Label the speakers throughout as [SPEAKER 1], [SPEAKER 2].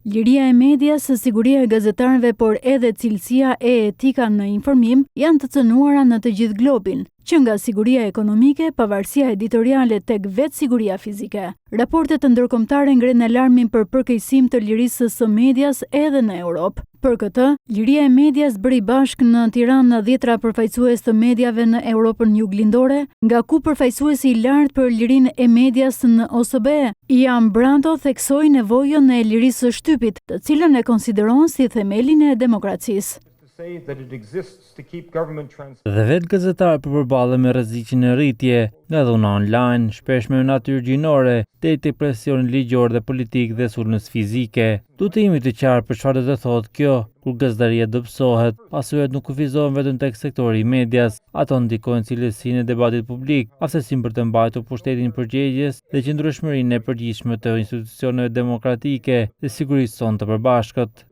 [SPEAKER 1] Liria e medias, siguria e gazetarëve, por edhe cilësia e etika në informim janë të cënuara në të gjithë globin, që nga siguria ekonomike, pavarësia editoriale tek vetë siguria fizike. Raportet ndërkombëtare ngren alarmin për përkeqësim të lirisë së medias edhe në Europë. Për këtë, liria e medias bëri bashkë në Tiranë 10 përfaqësues të mediave në Europën juglindore, nga ku përfaqësuesi I lartë për lirinë e medias në OSBE, Ian Brando, theksoi nevojën e lirisë së shtypit, të cilën e konsideron si themelin e demokracisë.
[SPEAKER 2] Dhe vetë gazetarë përballen me rreziqin e rritje nga dhuna online, shpesh me natyrë gjinore, deri te presioni ligjor dhe politik dhe sulmës fizike. Duhet të jemi të qartë për çfarë do të thotë kjo, kur gazetaria dobësohet, pasojat nuk kufizohen vetëm tek sektori I medias, ato ndikojnë cilësinë e debatit publik, aftësinë për të mbajtur pushtetin përgjegjës dhe qëndrueshmërinë e përgjithshme të institucioneve demokratike dhe sigurisë sonë të përbashkët.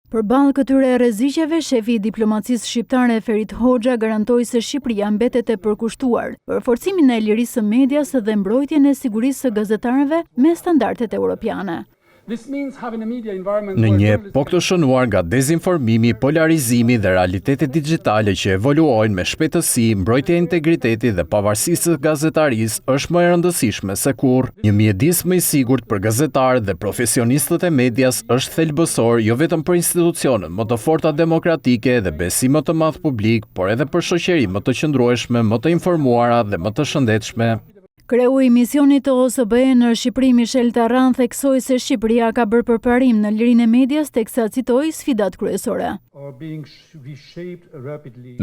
[SPEAKER 1] Përballë këtyre rreziqeve, shefi I diplomacisë shqiptare Ferit Hoxha garantoi se Shqipëria mbetet e përkushtuar për forcimin e lirisë së medias dhe mbrojtjen e sigurisë së gazetarëve me standardet europiane.
[SPEAKER 3] Në një epokë të shënuar nga dezinformimi, polarizimi dhe realitetet digjitale që evoluojnë me shpejtësi, mbrojtja e integriteti dhe pavarësisë së gazetarisë është më e rëndësishme se kurrë. Një mjedis më I sigurt për gazetarët dhe profesionistët e medias është thelbësor jo vetëm për institucionet më të forta demokratike dhe besim më të madh publik, por edhe për shoqëri më të qëndrueshme, më të informuara dhe më të shëndetshme.
[SPEAKER 1] Kreu I misionit të OSBE në Shqipëri Michel Tarran theksoi se Shqipëria ka bërë përparim në lirinë e medias teksa citoi sfidat kryesore.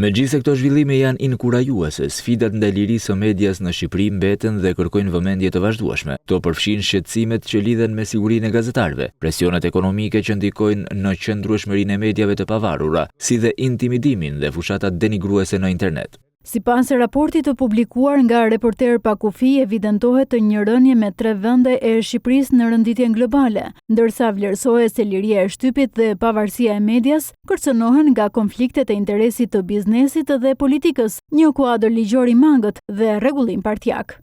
[SPEAKER 4] Megjithse këto zhvillime janë inkurajuese, sfidat ndaj lirisë së medias në Shqipëri mbeten dhe kërkojnë vëmendje të vazhdueshme. Këto përfshin shqetësimet që lidhen me sigurinë e gazetarëve, presionet ekonomike që ndikojnë në qëndrueshmërinë e mediave të pavarura, si dhe intimidimin dhe fushatat denigruese në internet.
[SPEAKER 1] Sipas raportit të publikuar nga Reporter pa kufi, evidentohet një rënje me 3 vende e Shqipërisë në renditjen globale, ndërsa vlerësohet se liria e shtypit dhe pavarësia e medias kërcënohen nga konfliktet e interesit të biznesit dhe politikës, një kuadër ligjor I mangët dhe rregullim partjak.